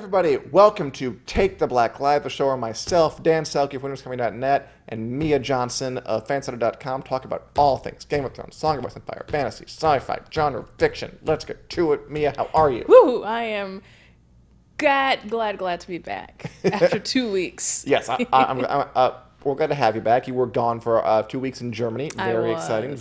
Everybody, welcome to Take the Black Live, the show where myself, Dan Selke of WintersComing.net, and Mia Johnson of Fancenter.com talk about all things Game of Thrones, Song of Ice and Fire, fantasy, sci-fi, genre, fiction. Let's get to it. Mia, how are you? Woo! I am glad to be back after 2 weeks. Yes, we're glad to have you back. You were gone for 2 weeks in Germany. Very exciting.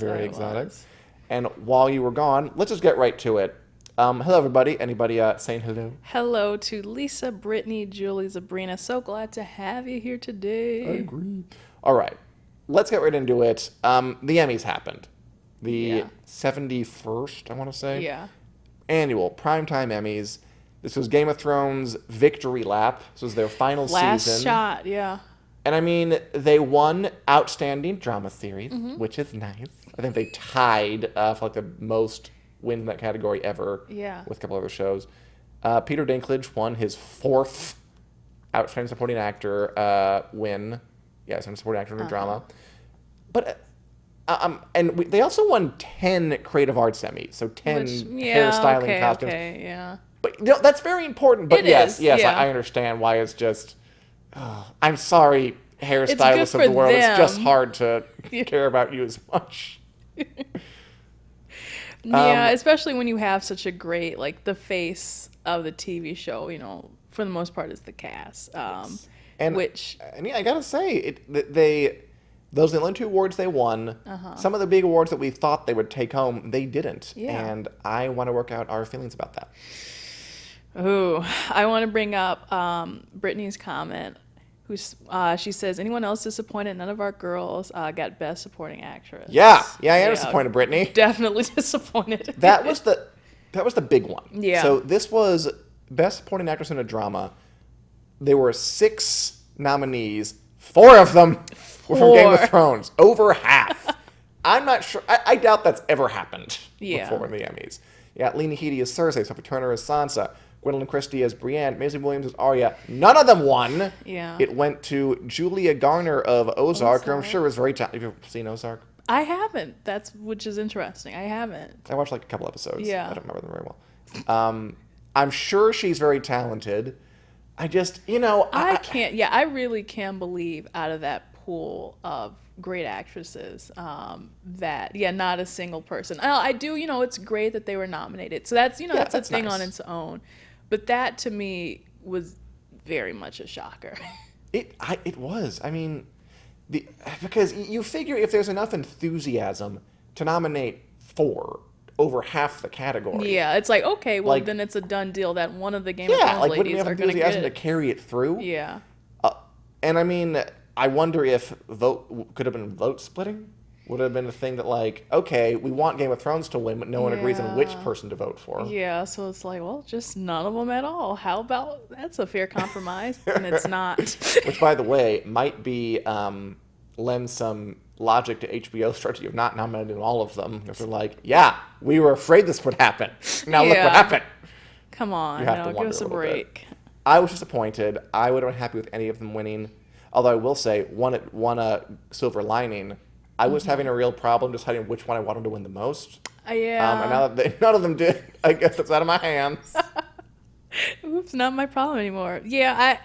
And while you were gone, let's just get right to it. Hello, everybody. Anybody saying hello? Hello to Lisa, Brittany, Julie, Sabrina. So glad to have you here today. I agree. All right. Let's get right into it. The Emmys happened. The 71st, I want to say. Yeah. Annual primetime Emmys. This was Game of Thrones' victory lap. This was their final season. Last shot, yeah. And I mean, they won Outstanding Drama Series, which is nice. I think they tied for like the most wins in that category ever with a couple other shows. Peter Dinklage won his 4th Outstanding Supporting Actor win. Yeah, Outstanding Supporting Actor in a Drama. But, they also won 10 Creative Arts Emmys, so 10 hairstyling costumes. Okay, yeah. But that's very important. But yes, I understand why it's just... I'm sorry, hairstylists of the world. Them. It's just hard to care about you as much. Yeah, especially when you have such a great, like, the face of the TV show, you know, for the most part is the cast. And yeah, I gotta say, those are the only 2 awards they won. Some of the big awards that we thought they would take home, they didn't. Yeah. And I want to work out our feelings about that. Ooh, I want to bring up Brittany's comment. She says, anyone else disappointed? None of our girls got Best Supporting Actress. Yeah, I am disappointed, Brittany. Definitely disappointed. That was the big one. Yeah. So this was Best Supporting Actress in a Drama. There were 6 nominees. 4 of them were from Game of Thrones. Over half. I'm not sure. I doubt that's ever happened before in the Emmys. Yeah, Lena Headey as Cersei, Sophie Turner as Sansa, Gwendolyn Christie as Brienne, Maisie Williams as Arya. None of them won. Yeah. It went to Julia Garner of Ozark, who I'm sure was very talented. Have you ever seen Ozark? I haven't. Which is interesting. I haven't. I watched like a couple episodes. Yeah. I don't remember them very well. I'm sure she's very talented. I just, I can't. Yeah, I really can believe out of that pool of great actresses that not a single person. I do, it's great that they were nominated. So that's, that's a thing on its own. But that to me was very much a shocker. It was. I mean, because you figure if there's enough enthusiasm to nominate 4 over half the category. Yeah, it's like, okay, well, then it's a done deal that one of the Game of Thrones ladies are going to get it. To carry it through. Yeah. And I mean, I wonder if could have been vote splitting. Would have been a thing that like, okay, we want Game of Thrones to win, but no one agrees on which person to vote for. Yeah, so it's like, well, just none of them at all. How about that's a fair compromise? And it's not. Which, by the way, might be lend some logic to HBO's strategy of not nominating all of them. If they're like, we were afraid this would happen. Now look what happened. Come on, give us a break. I was disappointed. I would have been happy with any of them winning. Although I will say, one silver lining. I was having a real problem deciding which one I wanted to win the most. Yeah. And now that none of them did, I guess that's out of my hands. Oops, not my problem anymore. Yeah,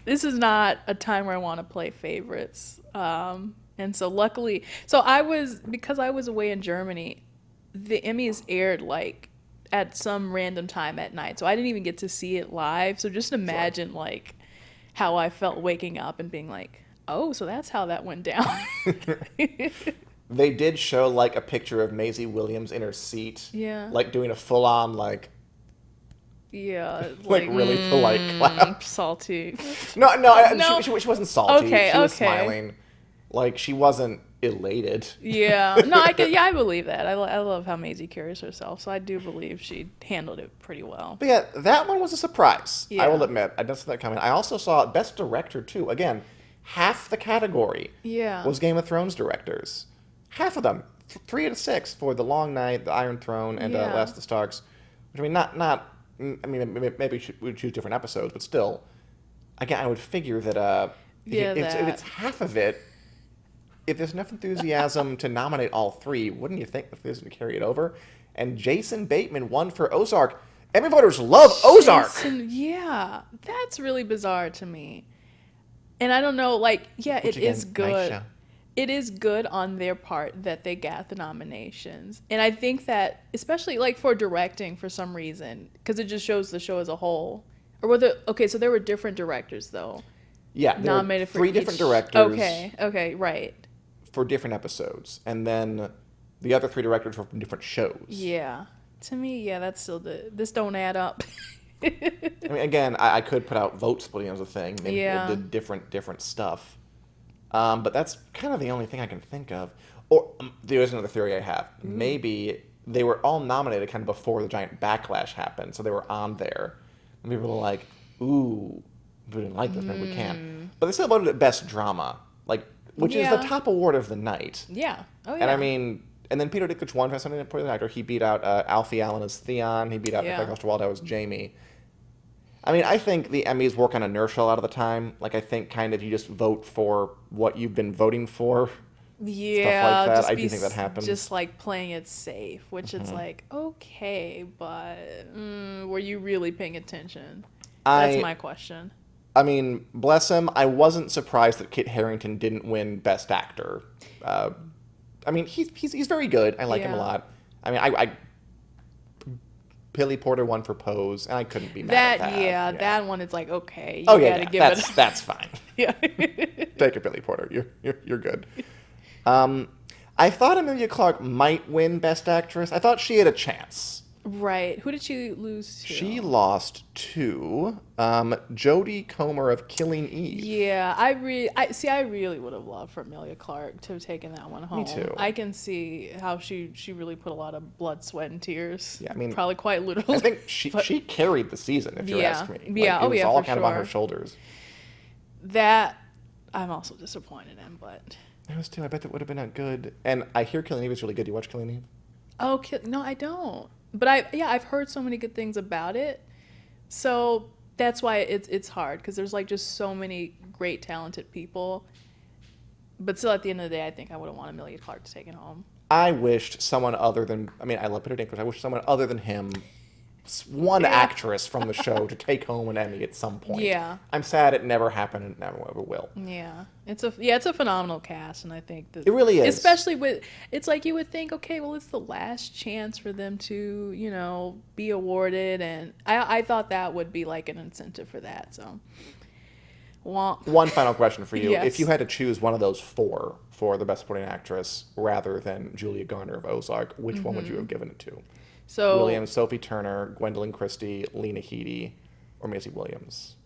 this is not a time where I want to play favorites. And so luckily, because I was away in Germany, the Emmys aired like at some random time at night. So I didn't even get to see it live. So just imagine like how I felt waking up and being like, oh, so that's how that went down. They did show like a picture of Maisie Williams in her seat. Yeah. Like doing a full on like. Yeah. Like really polite clap. Salty. No. She wasn't salty. Okay, she was smiling. Like she wasn't elated. Yeah. No, I believe that. I love how Maisie carries herself, so I do believe she handled it pretty well. But yeah, that one was a surprise. Yeah. I will admit. I didn't see that coming. I also saw Best Director too. Again, half the category was Game of Thrones directors. Half of them. 3 out of 6 for The Long Night, The Iron Throne, and Last of the Starks. Which, I mean, maybe we'd choose different episodes, but still, again, I would figure that if it's half of it, if there's enough enthusiasm to nominate all 3, wouldn't you think that this would carry it over? And Jason Bateman won for Ozark. Emmy voters love Ozark. Yeah, that's really bizarre to me. And I don't know, like, yeah, Which it again, is good. Nice show. It is good on their part that they got the nominations. And I think that, especially like for directing for some reason, because it just shows the show as a whole. Or whether, okay, so there were different directors though. Yeah, there nominated were for three each. different directors. Okay, right. For different episodes. And then the other three directors were from different shows. Yeah. To me, yeah, that's still this don't add up. I mean, again, I could put out vote splitting as a thing. Maybe people did different stuff. But that's kind of the only thing I can think of. Or there's another theory I have. Maybe they were all nominated kind of before the giant backlash happened, so they were on there. And people were like, ooh, we didn't like this, maybe we can. But they still voted it Best Drama, which is the top award of the night. Yeah. Oh, yeah. And I mean, and then Peter Dinklage won for something for the actor. He beat out Alfie Allen as Theon. He beat out Costa Waldo as Jamie. I mean, I think the Emmys work on inertia a lot of the time. Like, I think kind of you just vote for what you've been voting for. Yeah, stuff like that. I do think that happens. Just like playing it safe, which it's like, okay, but were you really paying attention? That's my question. I mean, bless him. I wasn't surprised that Kit Harington didn't win Best Actor. I mean, he's very good. I like him a lot. I mean, I Billy Porter won for Pose, and I couldn't be mad at that. Yeah, that one is like, okay, you gotta give it. That's fine. Yeah, take it, Billy Porter. You're good. I thought Emilia Clarke might win Best Actress. I thought she had a chance. Right. Who did she lose to? She lost to Jodie Comer of Killing Eve. Yeah, I really would have loved for Emilia Clarke to have taken that one home. Me too. I can see how she really put a lot of blood, sweat, and tears. Yeah, I mean, probably quite literally. I think she carried the season, if you ask me. Yeah, it was all kind of on her shoulders. That I'm also disappointed in, but I was too. I bet that would have been a good. And I hear Killing Eve is really good. You watch Killing Eve? Oh, no, I don't. But I've heard so many good things about it, so that's why it's hard, because there's like just so many great talented people. But still, at the end of the day, I think I would have wanted Emilia Clarke to take it home. I wished someone other than I love Peter Dinklage. I wish someone other than him, one actress from the show, to take home an Emmy at some point. Yeah, I'm sad it never happened and never ever will. Yeah, it's a phenomenal cast, and I think that it really is. Especially with, it's like you would think, okay, well, it's the last chance for them to be awarded, and I thought that would be like an incentive for that. So, one final question for you: Yes. If you had to choose one of those four for the Best Supporting Actress rather than Julia Garner of Ozark, which one would you have given it to? So Williams, Sophie Turner, Gwendolyn Christie, Lena Headey, or Maisie Williams?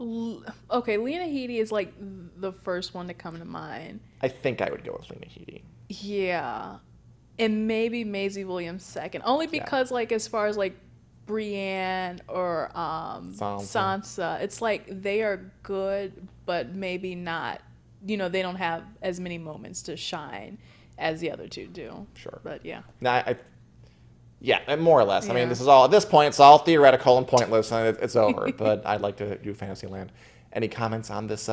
Okay, Lena Headey is like the first one to come to mind. I think I would go with Lena Headey. Yeah, and maybe Maisie Williams second, only because like as far as like Brienne or Sansa, it's like they are good, but maybe not. They don't have as many moments to shine as the other two do. Sure, but yeah. Yeah, more or less. I mean, this is all, at this point, it's all theoretical and pointless, and it's over. But I'd like to do Fantasyland. Any comments on this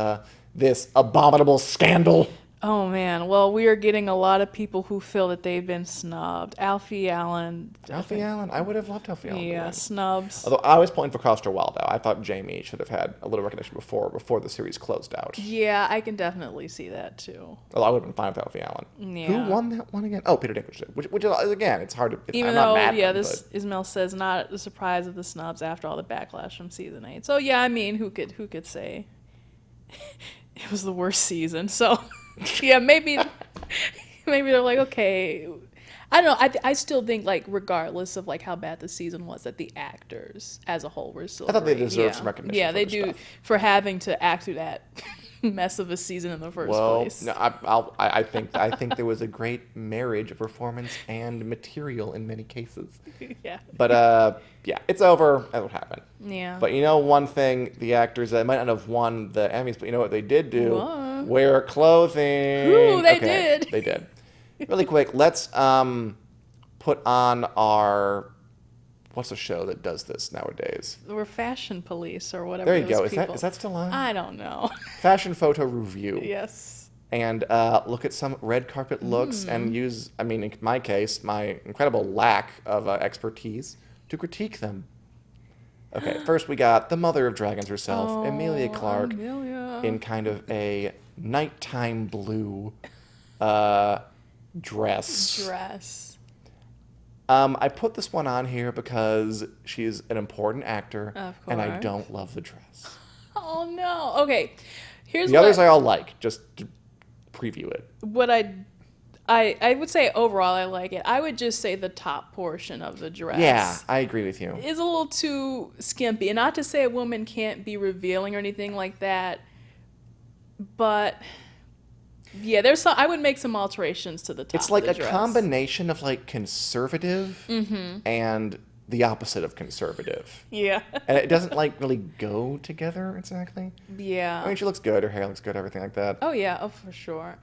abominable scandal? Oh, man. Well, we are getting a lot of people who feel that they've been snubbed. Alfie Allen. I would have loved Alfie Allen. Yeah, snubs. Although I was pulling for Costa Waldo. I thought Jamie should have had a little recognition before the series closed out. Yeah, I can definitely see that, too. Although I would have been fine with Alfie Allen. Yeah. Who won that one again? Oh, Peter Dinklage did. Which is, again, it's hard to... Even though, Ismail says not a surprise of the snubs after all the backlash from season 8. So, yeah, I mean, who could say it was the worst season? So... yeah, maybe they're like, okay, I don't know. I still think, like, regardless of like how bad the season was, that the actors as a whole were still. I thought they deserved some recognition. Yeah, they do stuff. For having to act through that mess of a season in the first place. No, I think there was a great marriage of performance and material in many cases. Yeah. But yeah, it's over. That's what happened. Yeah. But one thing, the actors might not have won the Emmys, but you know what they did do? What? Wear clothing. Ooh, they did. They did. Really quick, let's put on our. What's a show that does this nowadays? We're Fashion Police or whatever. There you go. Is that still on? I don't know. Fashion Photo Review. Yes. And look at some red carpet looks and use, in my case, my incredible lack of expertise to critique them. Okay, first we got the mother of dragons herself, Emilia Clarke, in kind of a nighttime blue dress. I put this one on here because she's an important actor, and I don't love the dress. Oh no. Okay, here's the others I all like. Just to preview it. What I would say overall I like it. I would just say the top portion of the dress. Yeah, I agree with you. Is a little too skimpy. And not to say a woman can't be revealing or anything like that, but yeah, I would make some alterations to the top. It's like of the dress. Combination of like conservative and the opposite of conservative. Yeah. And it doesn't like really go together exactly. Yeah. I mean, she looks good, her hair looks good, everything like that. Oh yeah, for sure.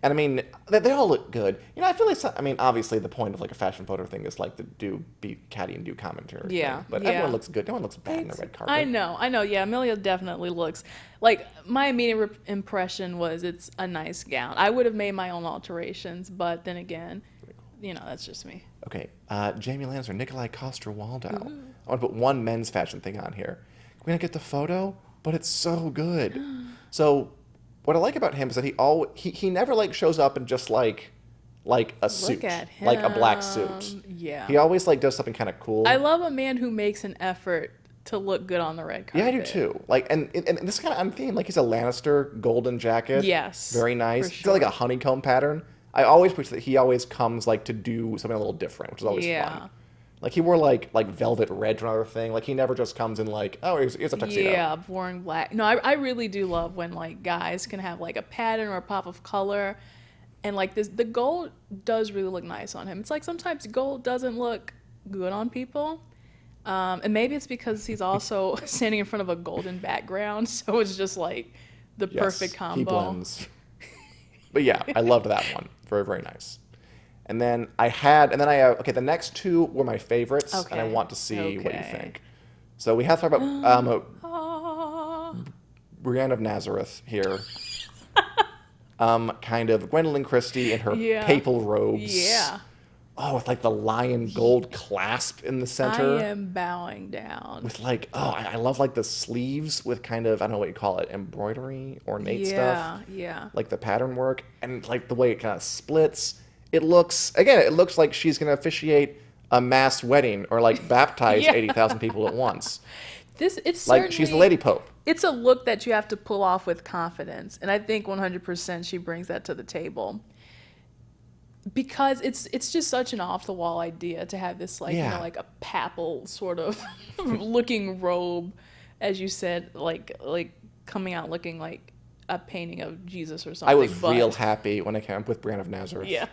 And I mean, they all look good. You know, I feel like, obviously the point of like a fashion photo thing is like to be catty and do commentary. Yeah. Thing. But everyone looks good. No one looks bad on the red carpet. I know. Yeah, Amelia definitely looks like, my immediate impression was it's a nice gown. I would have made my own alterations, but then again, you know, that's just me. Okay, Jamie Lannister, Nikolai Coster-Waldau. I want to put one men's fashion thing on here. We're gonna get the photo, but it's so good. So, what I like about him is that he never like shows up in just like a suit, Look at him. like a black suit. Yeah. He always like does something kind of cool. I love a man who makes an effort to look good on the red carpet. Yeah, I do too. Like, and this kind of I'm thinking like he's a Lannister golden jacket. Yes. Very nice. For It's got like a honeycomb pattern. I always wish that he always comes like to do something a little different, which is always fun. Like he wore like velvet red or another thing. Like he never just comes in like, oh, here's a tuxedo. Yeah, wearing black. No, I really do love when like guys can have like a pattern or a pop of color, and like the gold does really look nice on him. It's like sometimes gold doesn't look good on people, and maybe it's because he's also standing in front of a golden background, so it's just like the perfect combo. He blends. But yeah, I loved that one. Very, very nice. And then the next two were my favorites, and I want to see what you think. So we have to talk about Brienne of Nazareth here. Kind of Gwendolyn Christie in her papal robes. Yeah. Oh, with like the lion gold clasp in the center. I am bowing down. With like, I love like the sleeves with kind of, I don't know what you call it, embroidery, ornate stuff. Yeah. Like the pattern work and like the way it kind of splits. It looks like she's going to officiate a mass wedding or like baptize 80,000 people at once. It's like she's the Lady Pope. It's a look that you have to pull off with confidence, and I think 100% she brings that to the table. Because it's just such an off the wall idea to have this like you know like a papal sort of looking robe, as you said, like coming out looking like a painting of Jesus or something. I was real happy when I came up with Brienne of Nazareth. Yeah.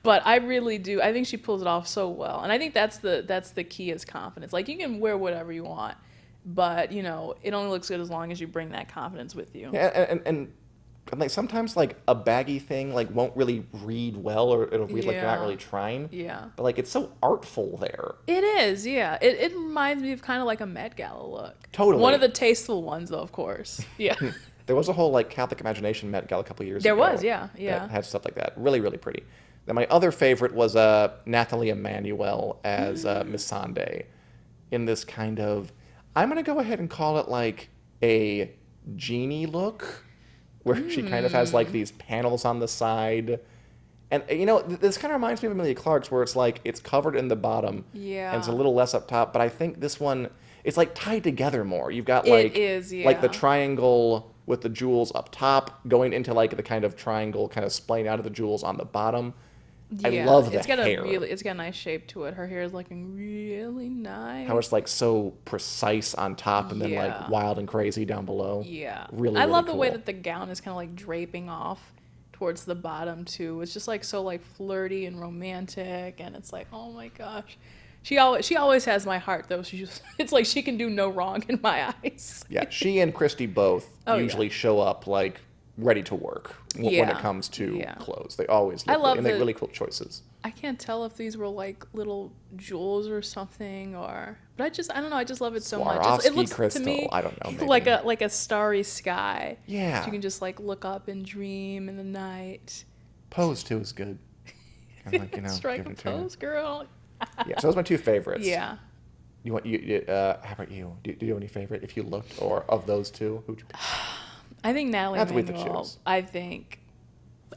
But I really do. I think she pulls it off so well, and I think that's the key is confidence. Like you can wear whatever you want, but you know it only looks good as long as you bring that confidence with you. Yeah, and like sometimes like a baggy thing like won't really read well, or it'll read like you're not really trying. Yeah. But like it's so artful there. It is, yeah. It reminds me of kind of like a Met Gala look. Totally. One of the tasteful ones, though, of course. Yeah. There was a whole like Catholic Imagination Met Gala a couple years ago. There was, yeah. That had stuff like that. Really, really pretty. Then my other favorite was Nathalie Emmanuel as Missandei in this kind of, I'm going to go ahead and call it like a genie look, where she kind of has like these panels on the side. And, you know, this kind of reminds me of Emilia Clarke's, where it's like it's covered in the bottom. Yeah. And it's a little less up top. But I think this one, it's like tied together more. You've got like, like the triangle with the jewels up top going into like the kind of triangle kind of splaying out of the jewels on the bottom. Yeah. I love the it's got hair. It's got a nice shape to it. Her hair is looking really nice. How it's like so precise on top and then like wild and crazy down below. Yeah. Really, I love cool. the way that the gown is kind of like draping off towards the bottom too. It's just like so like flirty and romantic, and it's like, oh my gosh. She always has my heart though. It's like she can do no wrong in my eyes. Yeah, she and Christy both usually show up like ready to work when it comes to clothes. They always look and they really cool choices. I can't tell if these were like little jewels or something, but I don't know. I just love it so much. It looks crystal, to me I don't know, maybe. like a starry sky. Yeah, so you can just like look up and dream in the night. Pose too is good. Kind of like, strike a pose, girl. Yeah, so those are my two favorites. Yeah. How about you? Do you have any favorite if you looked, or of those two? Who'd you pick? I think Natalie Emmanuel.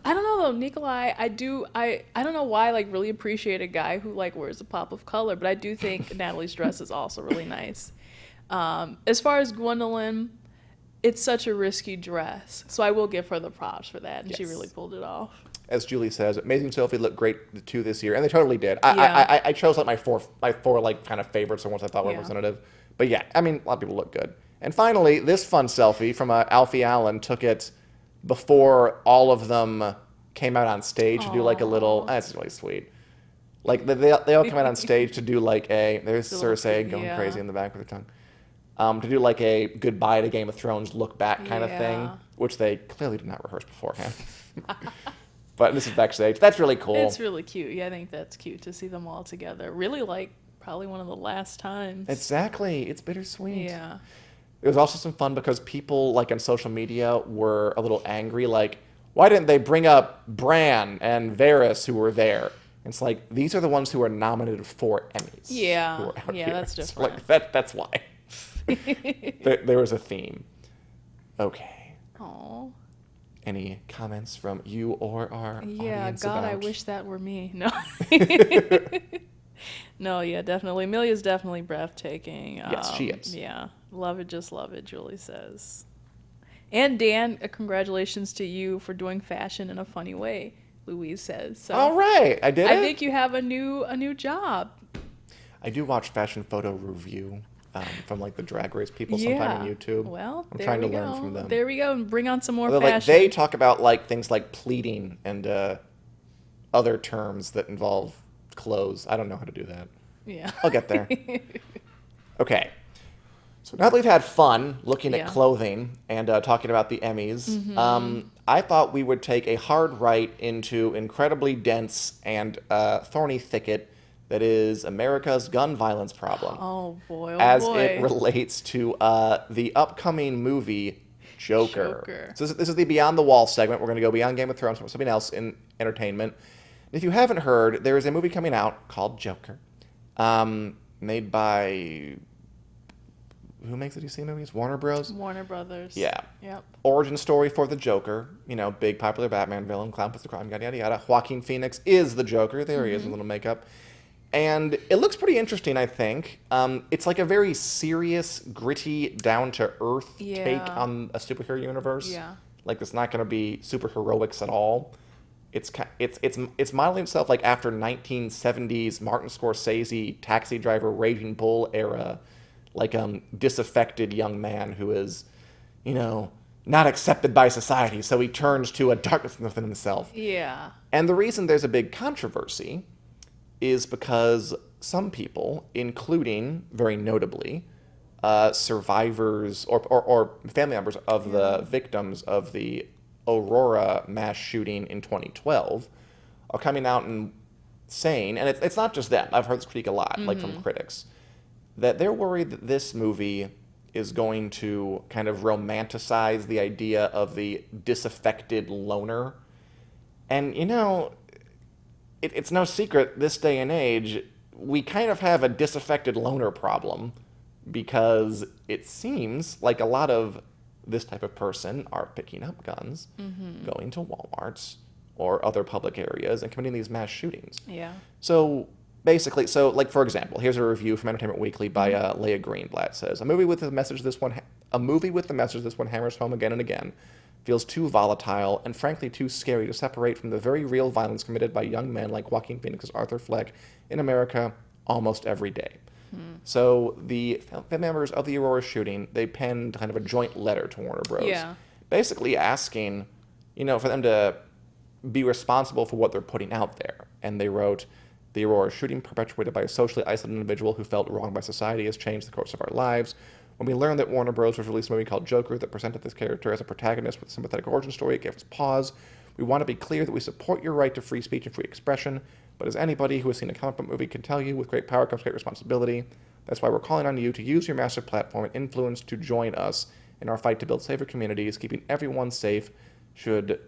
I don't know though, Nikolai. I don't know why I like really appreciate a guy who like wears a pop of color, but I do think Natalie's dress is also really nice. As far as Gwendolyn, it's such a risky dress, so I will give her the props for that, and she really pulled it off. As Julie says, Amazing Sophie looked great too this year, and they totally did. I chose like my four like kind of favorites, the ones I thought were representative. But yeah, I mean, a lot of people look good. And finally, this fun selfie from Alfie Allen took it before all of them came out on stage to do like a little. That's really sweet. Like they all come out on stage to do like there's Cersei going crazy in the back with her tongue. To do like a goodbye to Game of Thrones look back kind of thing, which they clearly did not rehearse beforehand. But this is backstage. That's really cool. It's really cute. Yeah, I think that's cute to see them all together. Really like probably one of the last times. Exactly. It's bittersweet. Yeah. It was also some fun because people like on social media were a little angry, like, why didn't they bring up Bran and Varys who were there? And it's like, these are the ones who are nominated for Emmys. Yeah. Who are out here. That's different. Like, that's why. there was a theme. Okay. Aww. Any comments from you or our audience God, about... I wish that were me. No. No, yeah, definitely. Amelia's definitely breathtaking. Yes, she is. Yeah. Love it, just love it, Julie says. And Dan, congratulations to you for doing fashion in a funny way, Louise says. So all right, I did I think you have a new job. I do watch fashion photo review from like the Drag Race people sometime on YouTube. Well, I'm trying to learn from them. There we go. And bring on some more fashion. Like, they talk about like things like pleating and other terms that involve clothes. I don't know how to do that. Yeah. I'll get there. Okay. So now that we've had fun looking at clothing and talking about the Emmys, I thought we would take a hard right into incredibly dense and thorny thicket that is America's gun violence problem. Oh boy, as it relates to the upcoming movie Joker. So this is the Beyond the Wall segment. We're going to go beyond Game of Thrones, something else in entertainment. If you haven't heard, there is a movie coming out called Joker, made by... Who makes the DC movies? Warner Bros? Warner Brothers. Yeah. Yep. Origin story for the Joker. You know, big popular Batman villain, clown with the crime, yada, yada, yada. Joaquin Phoenix is the Joker. There he is, a little makeup. And it looks pretty interesting, I think. It's like a very serious, gritty, down-to-earth take on a superhero universe. Yeah. Like, it's not going to be super heroics at all. It's modeling itself like after 1970s Martin Scorsese, Taxi Driver, Raging Bull era, like disaffected young man who is, you know, not accepted by society, so he turns to a darkness within himself. Yeah. And the reason there's a big controversy is because some people, including, very notably, survivors or family members of the victims of the Aurora mass shooting in 2012, are coming out and saying, and it's not just them, I've heard this critique a lot, like from critics, that they're worried that this movie is going to kind of romanticize the idea of the disaffected loner. And, you know, it's no secret this day and age, we kind of have a disaffected loner problem because it seems like a lot of this type of person are picking up guns, going to Walmarts or other public areas and committing these mass shootings. Yeah. So basically, like for example, here's a review from Entertainment Weekly by Leah Greenblatt. Says a movie with the message this one hammers home again and again, feels too volatile and frankly too scary to separate from the very real violence committed by young men like Joaquin Phoenix's Arthur Fleck in America almost every day. So the members of the Aurora shooting, they penned kind of a joint letter to Warner Bros. Basically asking, you know, for them to be responsible for what they're putting out there. And they wrote, the Aurora shooting, perpetuated by a socially isolated individual who felt wronged by society, has changed the course of our lives. When we learned that Warner Bros. Was releasing a movie called Joker that presented this character as a protagonist with a sympathetic origin story, it gave us pause. We want to be clear that we support your right to free speech and free expression, but as anybody who has seen a comic book movie can tell you, with great power comes great responsibility. That's why we're calling on you to use your massive platform and influence to join us in our fight to build safer communities. Keeping everyone safe should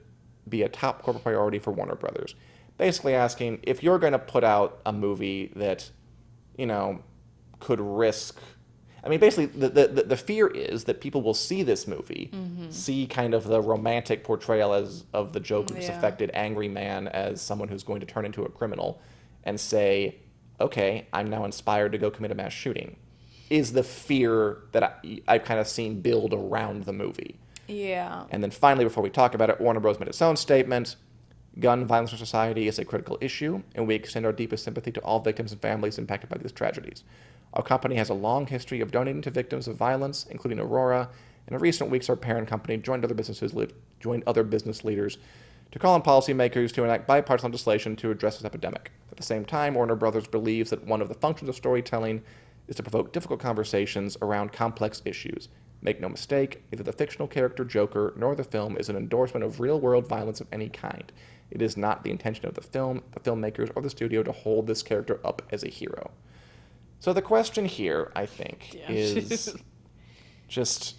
be a top corporate priority for Warner Brothers. basically asking, if you're going to put out a movie that, could risk... I mean, basically, the fear is that people will see this movie, see kind of the romantic portrayal of the Joker, this affected angry man, as someone who's going to turn into a criminal, and say, okay, I'm now inspired to go commit a mass shooting, is the fear that I've kind of seen build around the movie. Yeah. And then finally, before we talk about it, Warner Bros. Made its own statement. Gun violence in society is a critical issue, and we extend our deepest sympathy to all victims and families impacted by these tragedies. Our company has a long history of donating to victims of violence, including Aurora. In recent weeks, our parent company joined other business leaders to call on policymakers to enact bipartisan legislation to address this epidemic. At the same time, Warner Brothers believes that one of the functions of storytelling is to provoke difficult conversations around complex issues. Make no mistake, neither the fictional character Joker nor the film is an endorsement of real-world violence of any kind. It is not the intention of the film, the filmmakers, or the studio to hold this character up as a hero. So the question here, I think, is just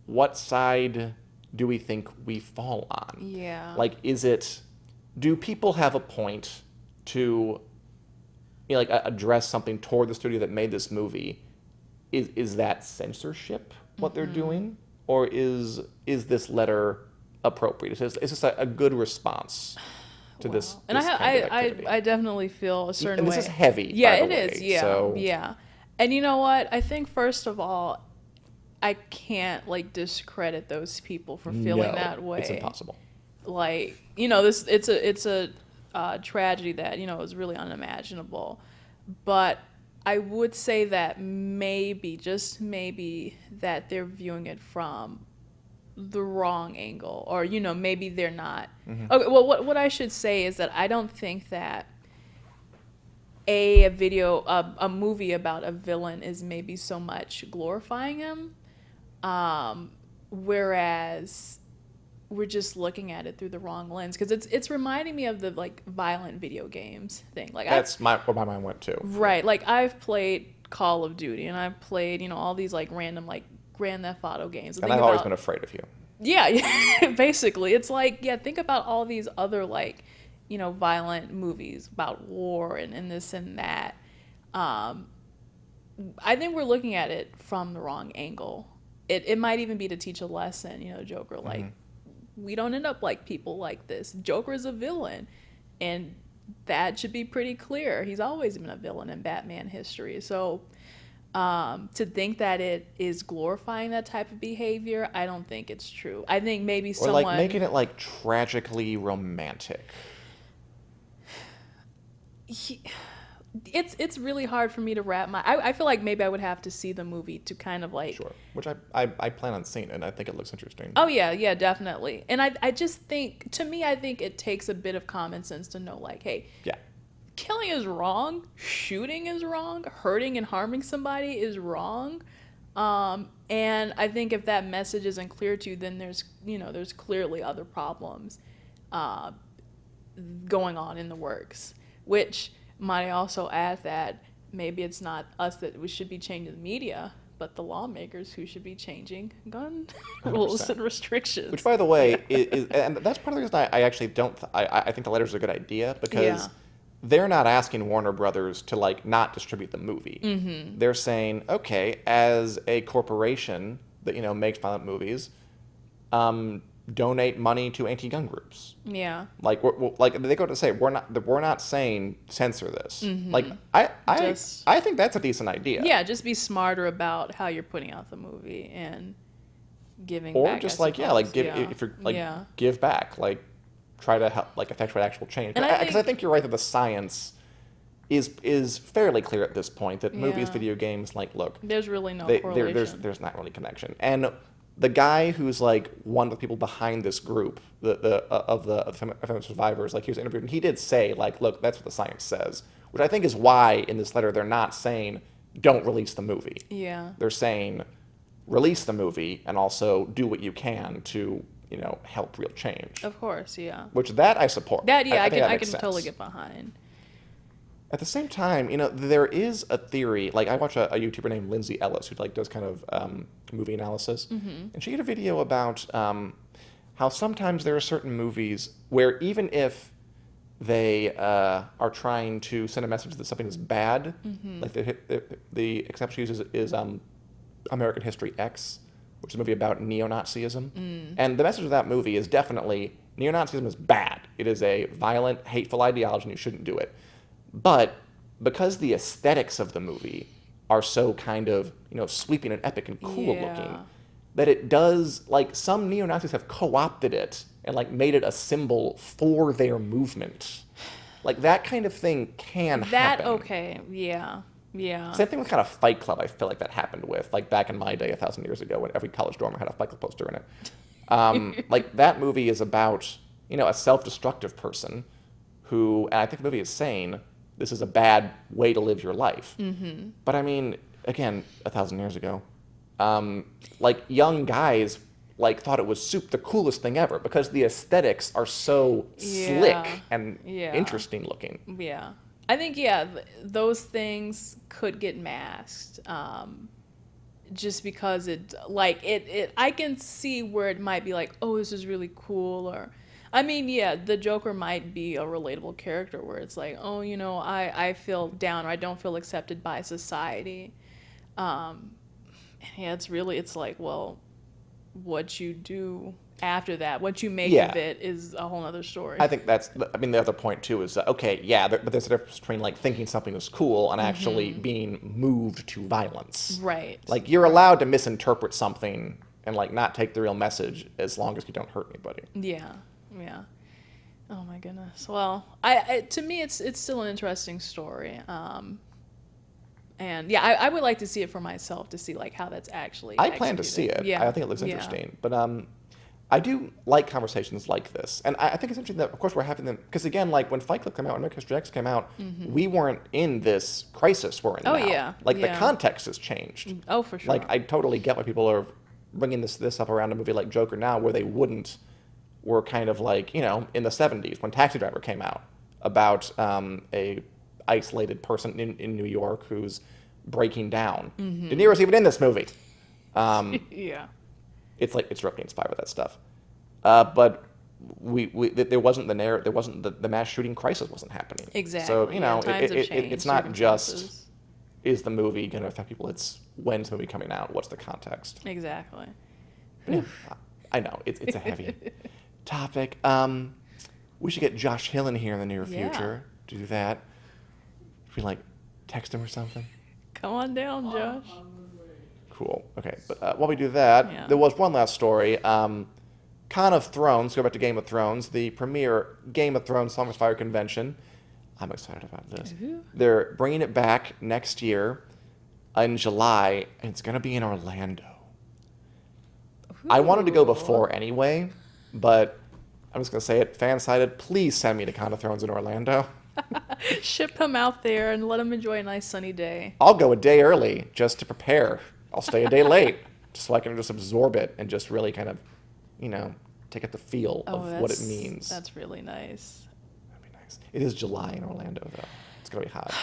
what side do we think we fall on? Yeah. Like, do people have a point to, address something toward the studio that made this movie? Is that censorship, what they're doing? Or is this letter appropriate? Is this a good response to this and kind of activity? I definitely feel a certain way. And this is heavy, Yeah, by the it way, is. Yeah, so. yeah. And you know what? I think, first of all, I can't, discredit those people for feeling that way. It's impossible. It's a tragedy that, is really unimaginable. But I would say that maybe, just maybe, that they're viewing it from the wrong angle, or maybe they're not. Okay, well, what I should say is that I don't think that a movie about a villain is maybe so much glorifying him, whereas we're just looking at it through the wrong lens, because it's reminding me of the violent video games thing. That's where my mind went to. Right, I've played Call of Duty, and I've played all these random Grand Theft Auto games. And I've always been afraid of you. Yeah, basically. It's think about all these other violent movies about war and this and that. I think we're looking at it from the wrong angle. It might even be to teach a lesson, Joker, we don't end up like people like this. Joker is a villain, and that should be pretty clear. He's always been a villain in Batman history. So to think that it is glorifying that type of behavior, I don't think it's true. I think maybe someone... Or making it tragically romantic. It's really hard for me to wrap my... I feel like maybe I would have to see the movie to kind of Sure, which I plan on seeing, and I think it looks interesting. Oh, yeah, definitely. And I just think, to me, I think it takes a bit of common sense to know, hey... Yeah. Killing is wrong, shooting is wrong, hurting and harming somebody is wrong, and I think if that message isn't clear to you, then there's clearly other problems going on in the works, which might also add that maybe it's not us that we should be changing the media, but the lawmakers who should be changing gun rules and restrictions. Which, by the way, is and that's part of the reason I actually don't... I think the letter's a good idea, because... They're not asking Warner Brothers to not distribute the movie. Mm-hmm. They're saying, okay, as a corporation that makes violent movies, donate money to anti-gun groups. Yeah. They go to say we're not saying censor this. Mm-hmm. I think that's a decent idea. Yeah, just be smarter about how you're putting out the movie and giving or back. Or just if you're give back try to help effectuate actual change. Because I think you're right that the science is fairly clear at this point that movies, video games, look, there's really no correlation. There's not really connection. And the guy who's one of the people behind this group, of the feminist survivors, he was interviewed, and he did say look, that's what the science says, which I think is why in this letter they're not saying don't release the movie. Yeah. They're saying release the movie and also do what you can to help real change. Of course, yeah. Which I support. That, yeah, I can sense. totally get behind. At the same time, there is a theory. I watch a YouTuber named Lindsay Ellis who does kind of movie analysis, and she did a video about how sometimes there are certain movies where even if they are trying to send a message that something is bad, like the example she uses is American History X, which is a movie about neo-Nazism. And the message of that movie is definitely neo-Nazism is bad. It is a violent, hateful ideology and you shouldn't do it. But because the aesthetics of the movie are so kind of, sweeping and epic and cool looking, that it does, like, some neo-Nazis have co-opted it and, like, made it a symbol for their movement. Like, that kind of thing can happen. Okay, yeah. Same thing with kind of Fight Club, I feel like that happened with, like, back in my day 1,000 years ago when every college dorm had a Fight Club poster in it. Like, that movie is about, a self-destructive person who, and I think the movie is saying, this is a bad way to live your life. But I mean, again, 1,000 years ago, like, young guys, like, thought it was the coolest thing ever because the aesthetics are so slick and interesting looking. Yeah. I think, those things could get masked. Just because I can see where it might be like, oh, this is really cool, or, I mean, the Joker might be a relatable character where it's like, oh, I feel down or I don't feel accepted by society. It's like, well, what you do after that, what you make of it is a whole other story. I think the other point too is, but there's a difference between, like, thinking something is cool and actually being moved to violence. Right. Like, you're allowed to misinterpret something and, like, not take the real message as long as you don't hurt anybody. Yeah. Oh my goodness. Well, to me, it's still an interesting story. And I would like to see it for myself to see, like, how that's actually I plan to see it. Yeah. I think it looks interesting. But I do like conversations like this. And I think it's interesting that, of course, we're having them. Because, again, like, when Fight Club came out, when American History X came out, we weren't in this crisis we're in now. Yeah. Like, the context has changed. Oh, for sure. Like, I totally get why people are bringing this up around a movie like Joker now, where they were kind of like, in the 70s when Taxi Driver came out, about a isolated person in New York who's breaking down. De Niro's even in this movie. It's like it's directly inspired by that stuff. But there wasn't the mass shooting crisis wasn't happening. Exactly. So times have changed, it's not just is the movie going to affect people. It's when's the movie coming out? What's the context? Exactly. Yeah, I know it's a heavy topic. We should get Josh Hill in here in the near future to do that. If we, like, text him or something. Come on down, Josh. Cool. Okay, but while we do that, there was one last story. Con of Thrones, go back to Game of Thrones, the premier Game of Thrones Song of Fire convention. I'm excited about this. They're bringing it back next year in July, and it's going to be in Orlando. I wanted to go before anyway, but I'm just going to say it, fan-sided, please send me to Con of Thrones in Orlando. Ship him out there and let him enjoy a nice sunny day. I'll go a day early just to prepare. I'll stay a day late just so I can just absorb it and just really kind of, take up the feel of what it means. That's really nice. That'd be nice. It is July in Orlando, though. It's going to be hot.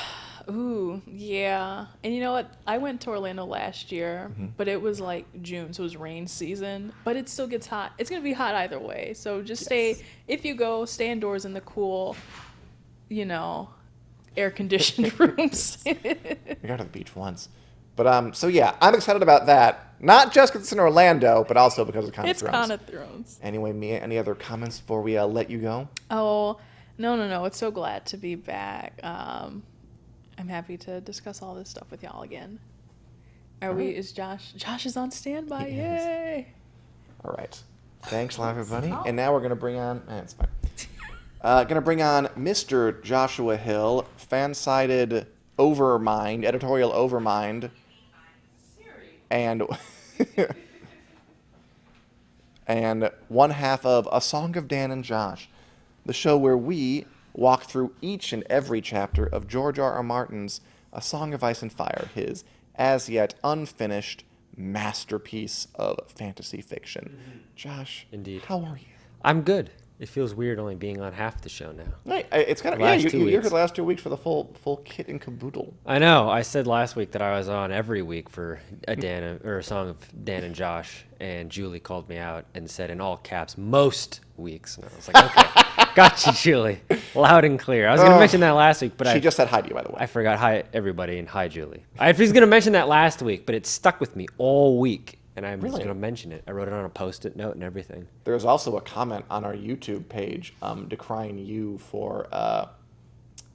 Ooh, yeah. And you know what? I went to Orlando last year, but it was like June, so it was rain season. But it still gets hot. It's going to be hot either way. So just stay indoors in the cool, air-conditioned rooms. We got to the beach once. But, I'm excited about that. Not just because it's in Orlando, but also because of Con of Thrones. It's Con of Thrones. Anyway, Mia, any other comments before we let you go? Oh, no. It's so glad to be back. I'm happy to discuss all this stuff with y'all again. Is Josh is on standby. Yay. All right. Thanks a lot, everybody. And now we're going to bring on, it's fine. Going to bring on Mr. Joshua Hill, fan-sided Overmind, editorial Overmind, and and one half of A Song of Dan and Josh, the show where we walk through each and every chapter of George R.R. Martin's A Song of Ice and Fire, his as yet unfinished masterpiece of fantasy fiction. Josh, Indeed. how are you? I'm good. It feels weird only being on half the show now. Right, it's kind of you're here the last 2 weeks for the full kit and caboodle. I know. I said last week that I was on every week for a song of Dan and Josh, and Julie called me out and said in all caps most weeks, and I was like, okay, got you, Julie, loud and clear. I was going to mention that last week, but she just said hi to you, by the way. I forgot hi everybody and hi Julie. I was going to mention that last week, but it stuck with me all week. And I'm just going to mention it. I wrote it on a Post-it note and everything. There's also a comment on our YouTube page decrying you for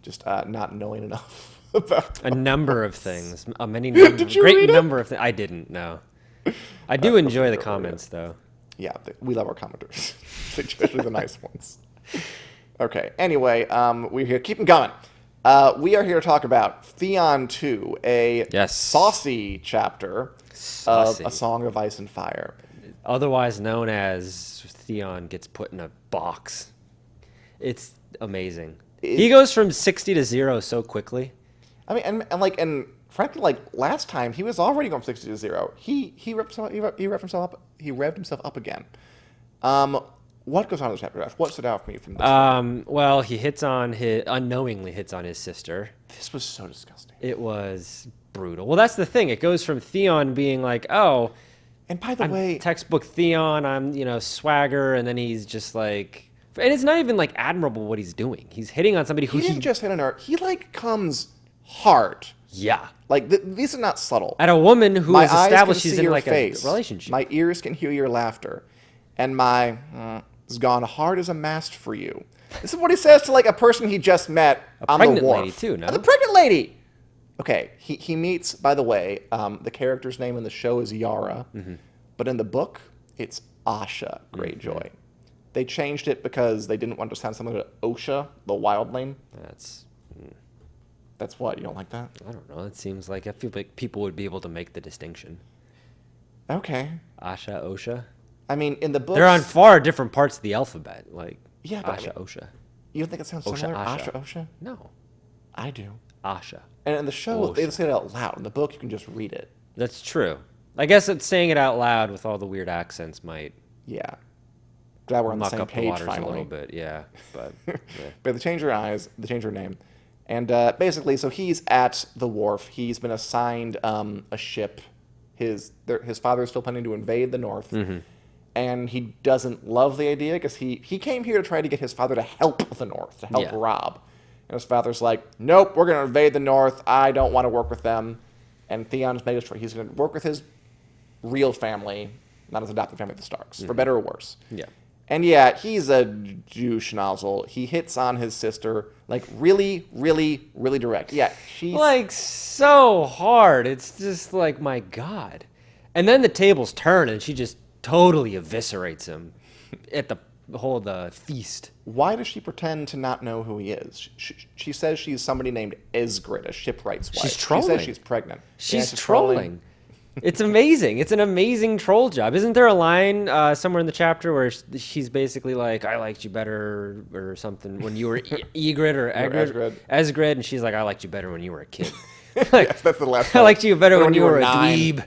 just not knowing enough about a number of things. A great number of things. I didn't, no. I do enjoy the comments, though. Yeah, we love our commenters, especially the nice ones. Okay, anyway, we're here. Keep them coming. We are here to talk about Theon II, a saucy chapter of A Song of Ice and Fire. Otherwise known as Theon gets put in a box. It's amazing. He goes from 60 to 0 so quickly. I mean, and frankly, last time he was already going from 60 to 0. He revved himself up again. What goes on in this chapter, Josh? What stood out for me from this? Well, he unknowingly hits on his sister. This was so disgusting. It was brutal. Well, that's the thing. It goes from Theon being like, oh, and by the way, textbook Theon, I'm, swagger, and then he's just like, and it's not even admirable what he's doing. He's hitting on somebody who he didn't just hit on her. He comes hard. Yeah. These are not subtle. At a woman who is established she's in a face. Relationship. My ears can hear your laughter, and my has gone hard as a mast for you. This is what he says to a person he just met on the wharf. A pregnant lady too, no? The pregnant lady. Okay, he meets. By the way, the character's name in the show is Yara, but in the book it's Asha Greyjoy. Mm-hmm. They changed it because they didn't want to sound similar to Osha, the wild name. That's what, you don't like that? I don't know. It seems like I feel like people would be able to make the distinction. Okay. Asha, Osha. I mean, in the books... They're on far different parts of the alphabet, Asha, Osha. You don't think it sounds similar? Asha, Osha? No. I do. Asha. And in the show, Osha. They just say it out loud. In the book, you can just read it. That's true. I guess it's saying it out loud with all the weird accents might... Yeah. Glad we're on the same page, finally. A little bit, yeah. But, yeah. But they change her name. And basically, so he's at the wharf. He's been assigned a ship. His father is still planning to invade the north. Mm-hmm. And he doesn't love the idea because he came here to try to get his father to help the north, to help Robb. And his father's like, nope, we're going to invade the north. I don't want to work with them. And Theon's made his choice. He's going to work with his real family, not his adopted family, the Starks, for better or worse. Yeah. And yeah, he's a douche nozzle. He hits on his sister, really, really, really direct. Yeah, she's... so hard. It's just my God. And then the tables turn, and she just totally eviscerates him at the feast. Why does she pretend to not know who he is? She says she's somebody named Ysgrid, a shipwright's wife. She's trolling. She says she's pregnant. She's trolling. It's amazing. It's an amazing troll job. Isn't there a line somewhere in the chapter where she's basically like, I liked you better or something when you were Ygritte or Ysgrid, and she's like, I liked you better when you were a kid. Yes, that's the last I liked you better when you were a dweeb.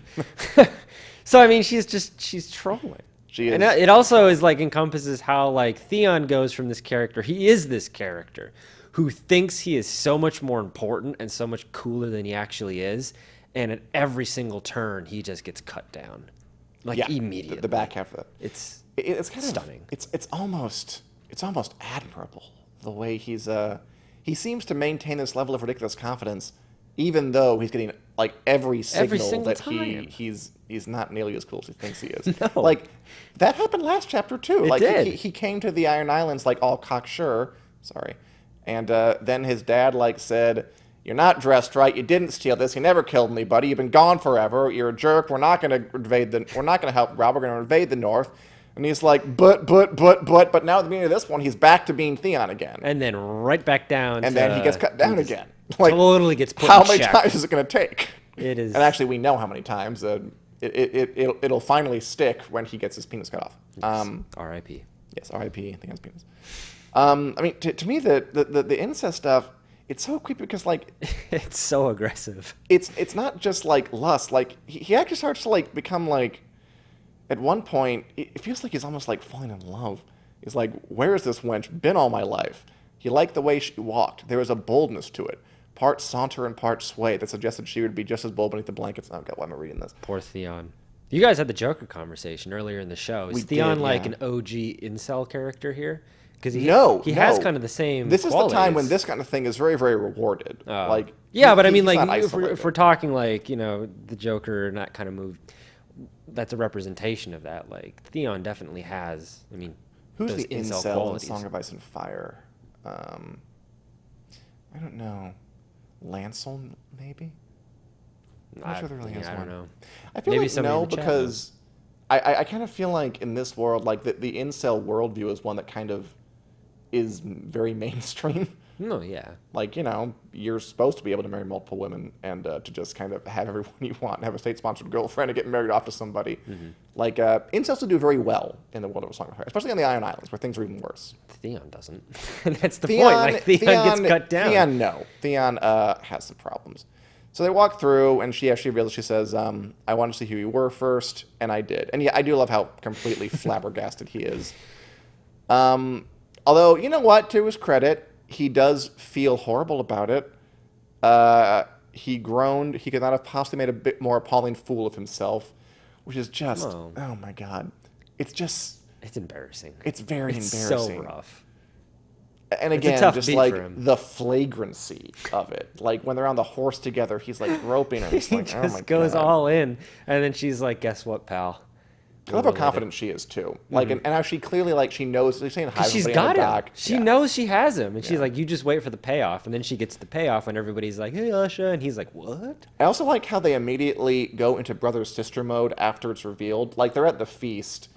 So, I mean, she's trolling. She is. And it also is encompasses how Theon goes from this character. He is this character who thinks he is so much more important and so much cooler than he actually is. And at every single turn, he just gets cut down, immediately. The back half of it. It's kind stunning. It's almost admirable the way he seems to maintain this level of ridiculous confidence, even though he's getting every signal that time. he's not nearly as cool as he thinks he is. No. That happened last chapter too. It did. He came to the Iron Islands all cocksure. Sorry, and then his dad said, you're not dressed right. You didn't steal this. You never killed anybody. You've been gone forever. You're a jerk. We're not going to help Robb. We're going to invade the north. And he's like, but now at the beginning of this one, he's back to being Theon again. And then right back down. And then he gets cut down again. Totally gets put how in many check. times is it going to take? It is. And actually, we know how many times. It'll finally stick when he gets his penis cut off. Yes. R.I.P. Yes, R.I.P. Theon's penis. I mean, to me, the incest stuff, it's so creepy because it's so aggressive. It's not just lust. He actually starts to become at one point it feels like he's almost falling in love. He's like, where is this wench been all my life? He liked the way she walked. There was a boldness to it. Part saunter and part sway that suggested she would be just as bold beneath the blankets. Oh, God, why am I reading this? Poor Theon. You guys had the Joker conversation earlier in the show. Is Theon like an OG incel character here? Because he has kind of the same This qualities. is the time when this kind of thing is very, very rewarded. But I mean, like, if we're talking, like, the Joker and that kind of move, that's a representation of that. Like, Theon definitely has, who's those the incel qualities. in Song of Ice and Fire? I don't know. Lancel, maybe? I'm not sure there really is one. I don't know. I feel maybe like no, because I kind of feel like in this world, like the incel worldview is one that kind of is very mainstream. No, yeah. Like, you're supposed to be able to marry multiple women and to just kind of have everyone you want and have a state-sponsored girlfriend and get married off to somebody. Mm-hmm. Like, incels will do very well in the world of A Song of Fire, especially on the Iron Islands, where things are even worse. Theon doesn't. That's the point. Like, Theon gets cut down. Theon has some problems. So they walk through, and she says, I wanted to see who you were first, and I did. And yeah, I do love how completely flabbergasted he is. Although, you know what? To his credit, he does feel horrible about it. He groaned. He could not have possibly made a bit more appalling fool of himself, which is just, oh my God. It's embarrassing. It's very embarrassing. It's so rough. And again, just like the flagrancy of it. Like when they're on the horse together, he's like groping her. He like, just goes all in. And then she's like, guess what, pal? I love how confident she is too. Like, and how she clearly, like, she knows. She's saying hi. She's got him. She knows she has him, and she's like, "You just wait for the payoff." And then she gets the payoff, and everybody's like, "Hey, Usha," and he's like, "What?" I also like how they immediately go into brother sister mode after it's revealed. Like they're at the feast,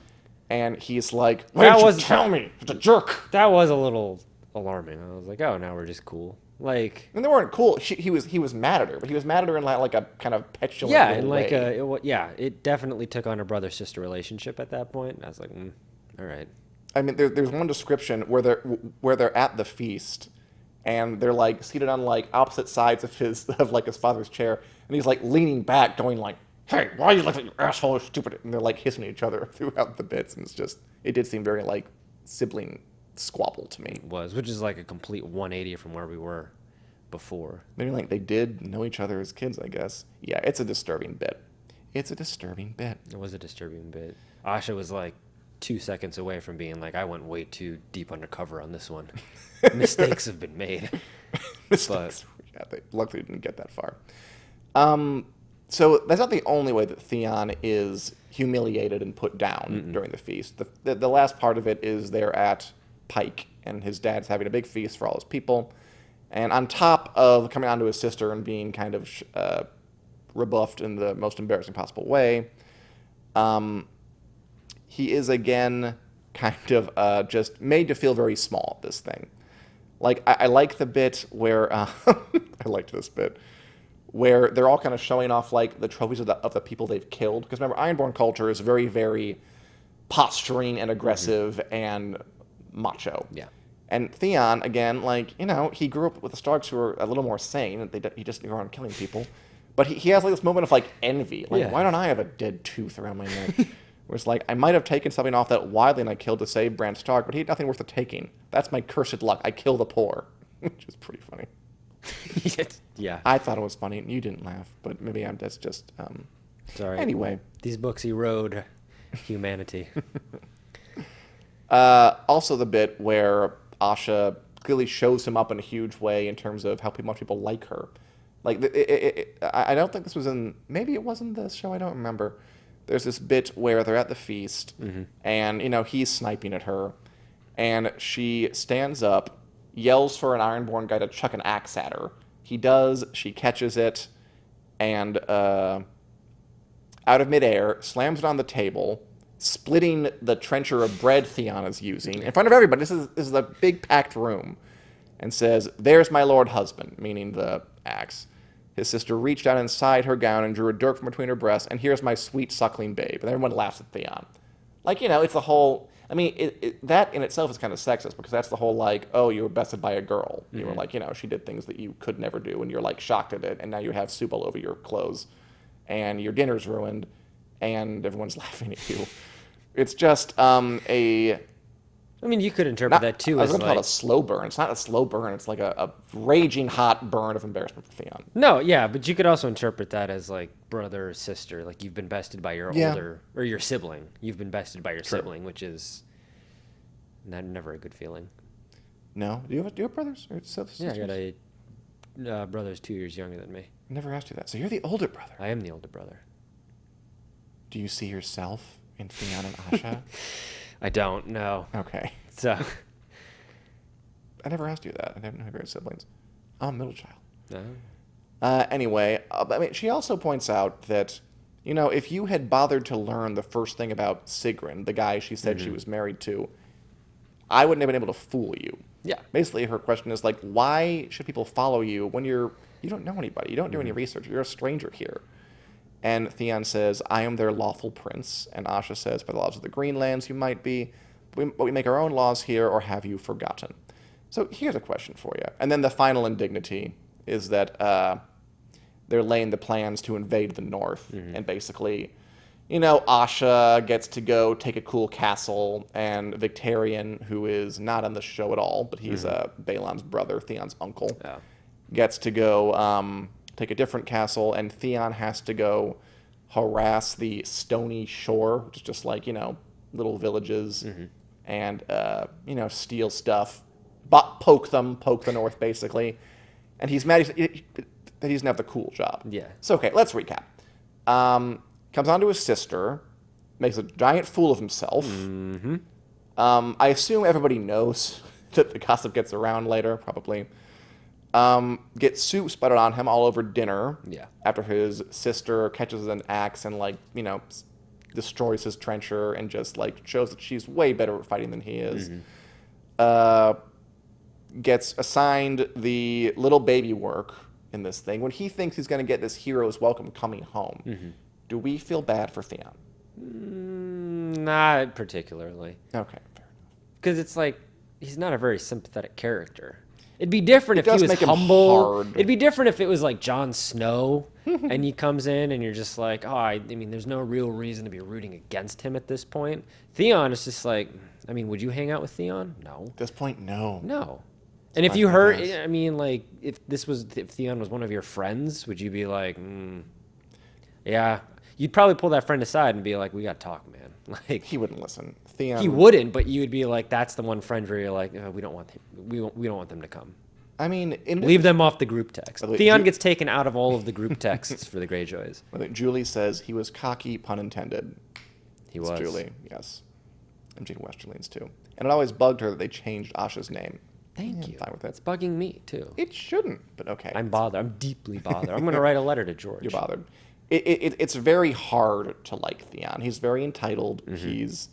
and he's like, "Why didn't you tell me? It's a jerk." That was a little alarming. I was like, "Oh, now we're just cool." Like, and they weren't cool. He was mad at her, but he was mad at her in like a kind of petulant way. It definitely took on a brother-sister relationship at that point. I was like, all right. I mean, there's one description where they're at the feast, and they're like seated on like opposite sides of his father's chair, and he's like leaning back, going like, "Hey, why are you like you asshole, or stupid?" And they're like hissing at each other throughout the bits, and it did seem very like sibling squabble to me. It was, which is like a complete 180 from where we were before. Maybe like they did know each other as kids, I guess. Yeah, it's a disturbing bit. It was a disturbing bit. Asha was like 2 seconds away from being like, I went way too deep undercover on this one. Mistakes have been made. Mistakes. Yeah, they luckily didn't get that far. So that's not the only way that Theon is humiliated and put down during the feast. The last part of it is they're at Pike, and his dad's having a big feast for all his people. And on top of coming on to his sister and being kind of rebuffed in the most embarrassing possible way, he is again kind of just made to feel very small at this thing. Like, I like the bit where, I liked this bit, where they're all kind of showing off like the trophies of the people they've killed. Because remember, Ironborn culture is very, very posturing and aggressive and macho. Yeah. And Theon, again, like, he grew up with the Starks who are a little more sane. He just grew on killing people. But he has like this moment of like envy. Like, why don't I have a dead tooth around my neck? Where it's like, I might have taken something off that wildling I killed to save Bran Stark, but he had nothing worth the taking. That's my cursed luck. I kill the poor. Which is pretty funny. Yeah. I thought it was funny, and you didn't laugh. But maybe that's just... Sorry. Anyway. These books erode humanity. Also the bit where Asha clearly shows him up in a huge way in terms of how much people like her. Like, I don't think this was in... Maybe it was in this show, I don't remember. There's this bit where they're at the feast, and, he's sniping at her, and she stands up, yells for an Ironborn guy to chuck an axe at her. He does, she catches it, and out of midair, slams it on the table, splitting the trencher of bread Theon is using in front of everybody. This is a big packed room, and says, "There's my lord husband," meaning the axe. His sister reached out inside her gown and drew a dirk from between her breasts, and here's my sweet suckling babe. And everyone laughs at Theon. Like, it's the whole... I mean, that in itself is kind of sexist, because that's the whole, like, oh, you were bested by a girl. You were like, she did things that you could never do, and you're, like, shocked at it, and now you have soup all over your clothes, and your dinner's ruined, and everyone's laughing at you. It's just a I mean, you could interpret that too I was as going to call it a slow burn. It's not a slow burn. It's like a raging hot burn of embarrassment for Theon. No, yeah, but you could also interpret that as like brother or sister. Like you've been bested by your older or your sibling. You've been bested by your sibling, which is never a good feeling. No, do you have brothers or sisters? Yeah, I got a brother who's 2 years younger than me. I never asked you that. So you're the older brother. I am the older brother. Do you see yourself in Theon and Asha? I don't. No. Okay. So. I never asked you that. I didn't have your siblings. I'm a middle child. No. Anyway, I mean, she also points out that, if you had bothered to learn the first thing about Sigrun, the guy she said she was married to, I wouldn't have been able to fool you. Yeah. Basically, her question is like, why should people follow you when you don't know anybody? You don't do any research. You're a stranger here. And Theon says, I am their lawful prince. And Asha says, by the laws of the Greenlands, you might be, but we make our own laws here, or have you forgotten? So here's a question for you. And then the final indignity is that they're laying the plans to invade the north. And basically, Asha gets to go take a cool castle, and Victarion, who is not on the show at all, but he's Balon's brother, Theon's uncle, gets to go take a different castle, and Theon has to go harass the Stony Shore, which is just like, little villages, and, steal stuff, poke the north, basically. And he's mad that he doesn't have the cool job. Yeah. So, okay, let's recap. Comes on to his sister, makes a giant fool of himself. I assume everybody knows that the gossip gets around later, probably. Gets soup sputtered on him all over dinner. Yeah. After his sister catches an axe and, destroys his trencher and just, shows that she's way better at fighting than he is. Gets assigned the little baby work in this thing when he thinks he's going to get this hero's welcome coming home. Do we feel bad for Theon? Not particularly. Okay, fair enough. Because it's like, he's not a very sympathetic character. It'd be different if he was make him humble. hard. It'd be different if it was like Jon Snow and he comes in and you're just like, I mean, there's no real reason to be rooting against him at this point. Theon is just like, I mean, would you hang out with Theon? No. At this point, no. No. And if you heard, I mean, like, if Theon was one of your friends, would you be like, yeah. You'd probably pull that friend aside and be like, we got to talk, man. Like, He wouldn't listen. Theon. he wouldn't, but you would be like, that's the one friend where you're like, we don't want them to come. I mean, Leave them off the group text. By the way, Theon gets taken out of all of the group texts for the Greyjoys. Julie says he was cocky, pun intended. He It's was. Julie, yes. And Jane Westerling's too. And it always bugged her that they changed Asha's name. Thank you. I'm fine with it. It's bugging me too. It shouldn't, but okay. I'm bothered. I'm deeply bothered. I'm going to write a letter to George. You're bothered. It's very hard to like Theon. He's very entitled. He's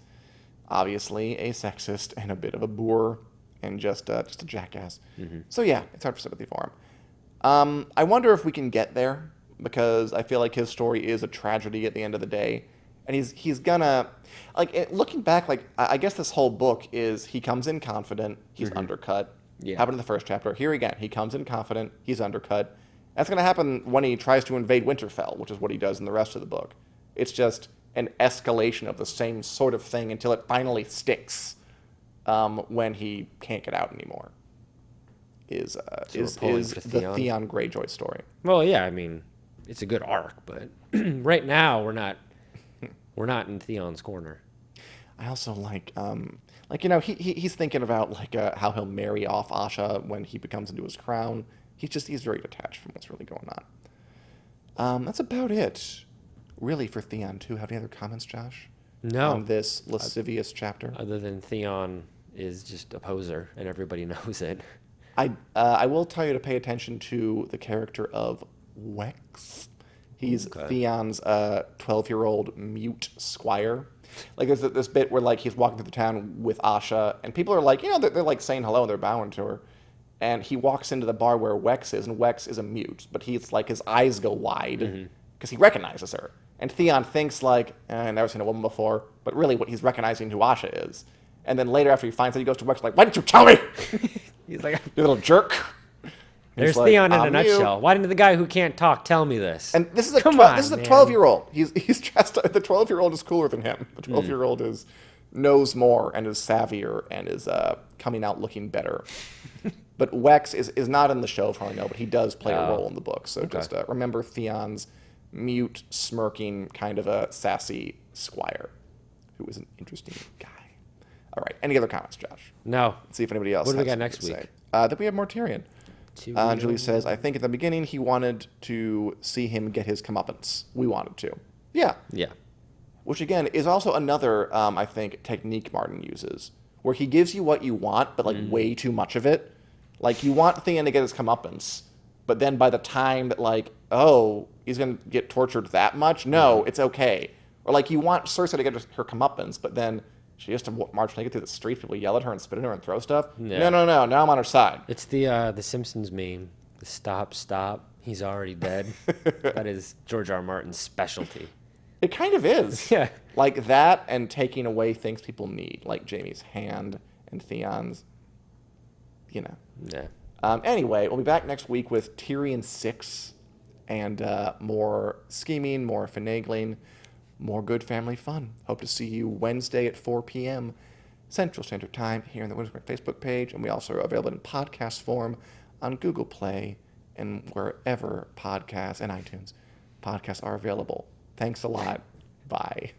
obviously a sexist and a bit of a boor and just a jackass. So yeah, it's hard for sympathy for him. I wonder if we can get there, because I feel like his story is a tragedy at the end of the day. And he's gonna, looking back, I guess this whole book is he comes in confident, he's undercut. Yeah. Happened in the first chapter. Here again, he comes in confident, he's undercut. That's going to happen when he tries to invade Winterfell, which is what he does in the rest of the book. It's just an escalation of the same sort of thing until it finally sticks when he can't get out anymore. Is the Theon Greyjoy story. Well, yeah, I mean, it's a good arc, but right now we're not in Theon's corner. I also he's thinking about how he'll marry off Asha when he becomes into his crown. He's very detached from what's really going on. That's about it, really, for Theon II. Have any other comments, Josh? No. On this lascivious chapter? Other than Theon is just a poser, and everybody knows it. I will tell you to pay attention to the character of Wex. He's Theon's 12-year-old mute squire. There's this bit where he's walking through the town with Asha, and people are they're saying hello and they're bowing to her. And he walks into the bar where Wex is, and Wex is a mute, but he's his eyes go wide because he recognizes her. And Theon thinks I've never seen a woman before, but really what he's recognizing who Asha is. And then later after he finds out, he goes to Wex why didn't you tell me? He's like, you little jerk. There's Theon in a nutshell. Why didn't the guy who can't talk tell me this? And this is a 12-year-old. He's dressed. The 12-year-old is cooler than him. The 12-year-old is knows more and is savvier and is coming out looking better. But Wex is not in the show, for all I know, but he does play a role in the book. So just remember Theon's mute, smirking, kind of a sassy squire, who is an interesting guy. All right. Any other comments, Josh? No. Let's see if anybody else What do has we got something next to week? say. Then we have more Tyrion. Julie says, I think at the beginning he wanted to see him get his comeuppance. We wanted to. Yeah. Yeah. Which, again, is also another, I think, technique Martin uses, where he gives you what you want, but, like, way too much of it. Like, you want Theon to get his comeuppance, but then by the time that, like, oh, he's going to get tortured that much? No, it's okay. Or, like, you want Cersei to get her comeuppance, but then she has to march naked through the streets, people yell at her and spit in her and throw stuff. Yeah. No, now I'm on her side. It's the Simpsons meme. The stop, he's already dead. That is George R.R. Martin's specialty. It kind of is. Yeah. Like that and taking away things people need, like Jaime's hand and Theon's, you know. Yeah. Anyway, we'll be back next week with Tyrion 6 and more scheming, more finagling, more good family fun. Hope to see you Wednesday at 4 p.m. Central Standard Time here on the Winterspring Facebook page, and we also are available in podcast form on Google Play and wherever podcasts and iTunes podcasts are available. Thanks a lot. Bye.